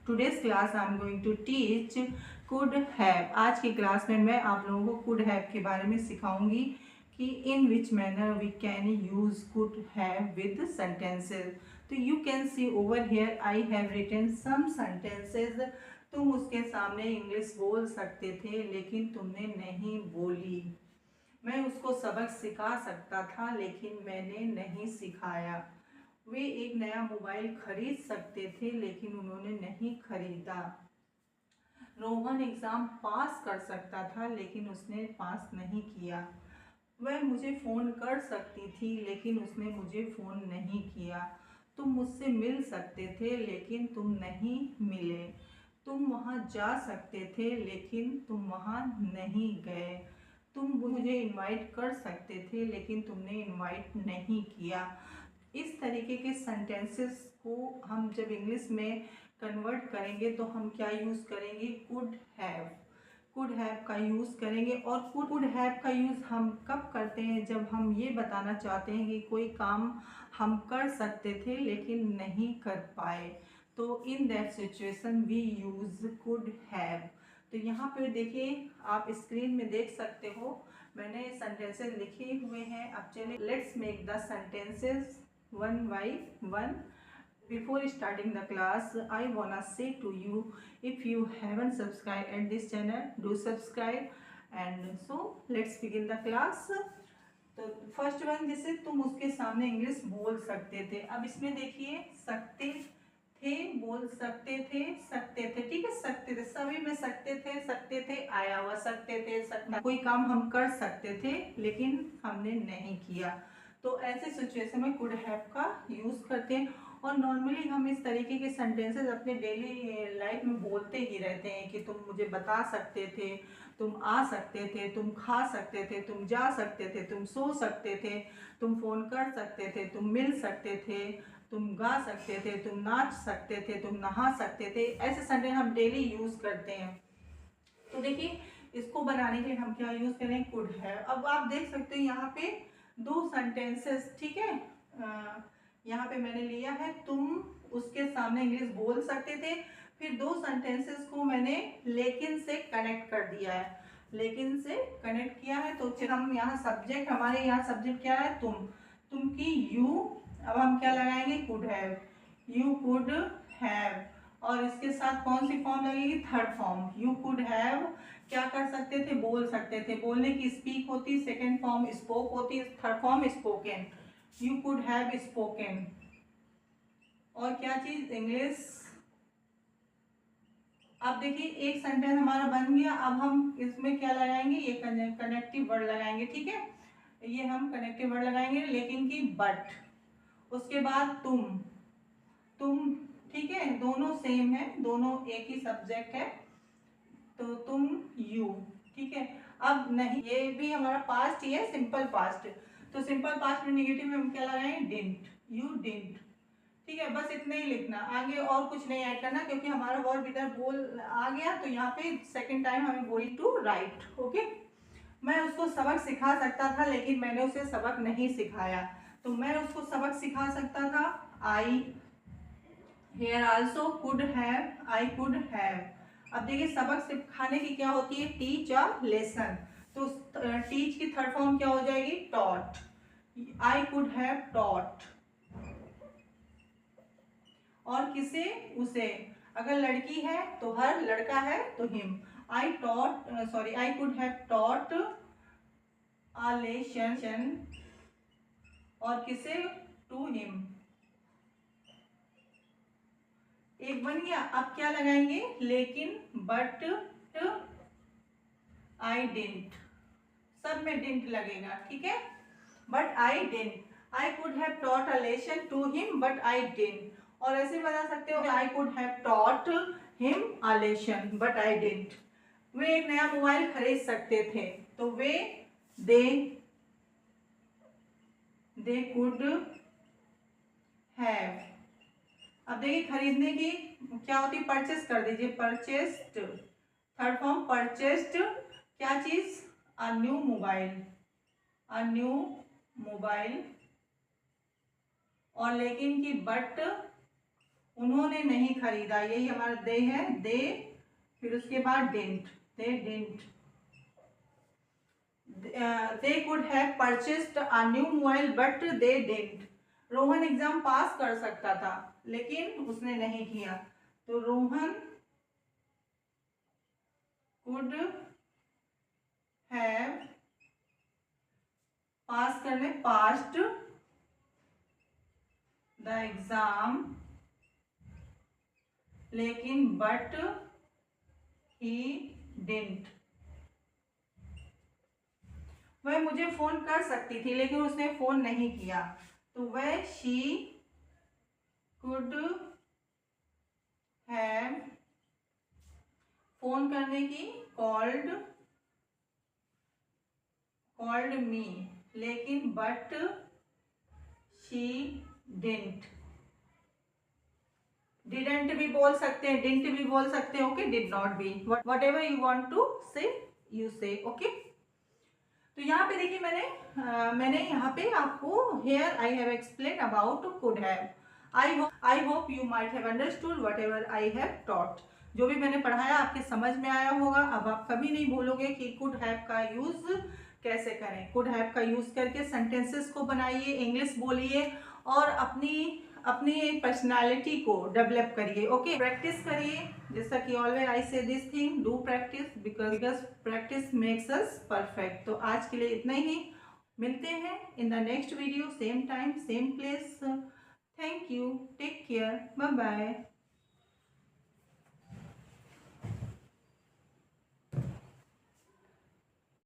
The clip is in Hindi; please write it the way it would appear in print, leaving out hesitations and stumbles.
today's class I'm going to teach could have। आज की क्लास में मैं आप लोगों को could have के बारे में सिखाऊंगी कि in which manner we can use could have with sentences। तो you can see over here I have written some sentences। तुम उसके सामने इंग्लिश बोल सकते थे लेकिन तुमने नहीं बोली। मैं उसको सबक सिखा सकता था लेकिन मैंने नहीं सिखाया। वे एक नया मोबाइल खरीद सकते थे लेकिन उन्होंने नहीं खरीदा। रोहन एग्जाम पास कर सकता था लेकिन उसने पास नहीं किया। वह मुझे फ़ोन कर सकती थी लेकिन उसने मुझे फ़ोन नहीं किया। तुम मुझसे मिल सकते थे लेकिन तुम नहीं मिले। तुम वहाँ जा सकते थे लेकिन तुम वहाँ नहीं गए। तुम मुझे इनवाइट कर सकते थे लेकिन तुमने इनवाइट नहीं किया। इस तरीके के सेंटेंसेस को हम जब इंग्लिश में कन्वर्ट करेंगे तो हम क्या यूज़ करेंगे, कुड हैव। कुड हैव का यूज़ करेंगे। और कुड हैव का यूज़ हम कब करते हैं, जब हम ये बताना चाहते हैं कि कोई काम हम कर सकते थे लेकिन नहीं कर पाए। तो in that situation we use could have. तो यहाँ पे देखिए, आप स्क्रीन में देख सकते हो मैंने सेंटेंसेस लिखे हुए हैं। अब चलिए let's make the sentences one by one। Before starting the class, I wanna say to you, if you haven't subscribed at this channel, do subscribe। And so let's begin the class। तो फर्स्ट वन, जैसे तुम उसके सामने इंग्लिश बोल सकते थे। अब इसमें देखिए, सकते थे, बोल सकते थे, सकते थे, ठीक है। सकते थे, सभी में सकते थे आया हुआ, सकते थे, सकता। कोई काम हम कर सकते थे लेकिन हमने नहीं किया। तो ऐसे सिचुएशन में कुड हैव का यूज़ करते हैं। और नॉर्मली हम इस तरीके के सेंटेंसेस अपने डेली लाइफ में बोलते ही रहते हैं कि तुम मुझे बता सकते थे, तुम आ सकते थे, तुम खा सकते थे, तुम जा सकते थे, तुम सो सकते थे, तुम फ़ोन कर सकते थे, तुम मिल सकते थे, तुम गा सकते थे, तुम नाच सकते थे, तुम नहा सकते थे। ऐसे सेंटेंस हम डेली यूज़ करते हैं। तो देखिए, इसको बनाने के लिए हम क्या यूज़ करें, कुड हैव। अब आप देख सकते हो यहाँ पे दो सेंटेंसेस, ठीक है। यहाँ पे मैंने लिया है तुम उसके सामने इंग्लिश बोल सकते थे। फिर दो सेंटेंसेस को मैंने लेकिन से कनेक्ट कर दिया है, लेकिन से कनेक्ट किया है। तो हम यहाँ सब्जेक्ट, हमारे यहाँ सब्जेक्ट क्या है, तुम की यू। अब हम क्या लगाएंगे, could have, you could have. और इसके साथ कौन सी फॉर्म लगेगी, third form. You could have क्या कर सकते थे, बोल सकते थे। बोलने की स्पीक होती, सेकेंड फॉर्म स्पोक होती, third form spoken. You could have spoken. और क्या चीज, इंग्लिश। अब देखिए, एक सेंटेंस हमारा बन गया। अब हम इसमें क्या लगाएंगे, ये कनेक्टिव वर्ड लगाएंगे, ठीक है। ये हम कनेक्टिव वर्ड लगाएंगे, लेकिन की बट। उसके बाद तुम, ठीक है, दोनों सेम है, दोनों एक ही सब्जेक्ट है। तो तुम, यू, ठीक है। अब नहीं, ये भी हमारा पास्ट ही है, सिंपल पास्ट। तो सिंपल पास्ट में निगेटिव में हम क्या लगाएंगे, डिडंट, यू डिडंट, ठीक है। बस इतना ही लिखना, आगे और कुछ नहीं ऐड करना, क्योंकि हमारा वर्ब इधर बोल आ गया। तो यहाँ पे सेकंड टाइम हमें बोली टू राइट, ओके। मैं उसको सबक सिखा सकता था लेकिन मैंने उसे सबक नहीं सिखाया। तो मैं उसको सबक सिखा सकता था, I here also could have, I could have. अब देखिए, सबक सिखाने की क्या होती है, टीच अ लेसन। तो टीच की थर्ड फॉर्म क्या हो जाएगी, taught. I could have taught. और किसे, उसे। अगर लड़की है तो हर, लड़का है तो him. I taught, sorry, I could have taught a lesson. और किसे, टू हिम। एक बन गया। अब क्या लगाएंगे, लेकिन, बट, आई डिडंट। सब में डिडंट लगेगा, ठीक है। But I didn't, I could have taught a lesson to him but I didn't. और ऐसे बता सकते हो, I could have taught him a lesson but I didn't. वे एक नया मोबाइल खरीद सकते थे। तो वे, दे कुड हैव। अब देखिए, खरीदने की क्या होती है, परचेस कर दीजिए, परचेस्ड। थर्ड फॉर्म परचेस्ड, क्या चीज, a new mobile, a new mobile. और लेकिन की बट, उन्होंने नहीं खरीदा, यही हमारा दे है, दे, फिर उसके बाद didn't, they didn't. They could have purchased a new mobile but they didn't. Rohan exam पास कर सकता था लेकिन उसने नहीं किया, तो रोहन कुड हैव, पास करने, पास्ड द एग्जाम, लेकिन बट ही डिडंट। वह मुझे फोन कर सकती थी लेकिन उसने फोन नहीं किया, तो वह शी कुड हैव, फोन करने की, कॉल्ड मी, लेकिन बट शी डिडंट। डिडंट भी बोल सकते हैं, डिडंट भी बोल सकते हैं, ओके, डिड नॉट भी, whatever you want to say you say, okay. तो यहाँ पे देखिए मैंने यहाँ पे आपको here I have explain about could have. I hope you might have understood whatever I have taught. जो भी मैंने पढ़ाया आपके समझ में आया होगा। अब आप कभी नहीं भूलोगे कि कुड हैव का यूज कैसे करें। कुड हैव का यूज करके सेंटेंसेस को बनाइए, इंग्लिश बोलिए और अपनी पर्सनालिटी को डेवलप करिए, ओके। प्रैक्टिस करिए, जैसा कि always I say this thing, do practice because practice makes us perfect. तो आज के लिए इतना ही, मिलते हैं in the next video, same time same place. Thank you, take care, bye bye.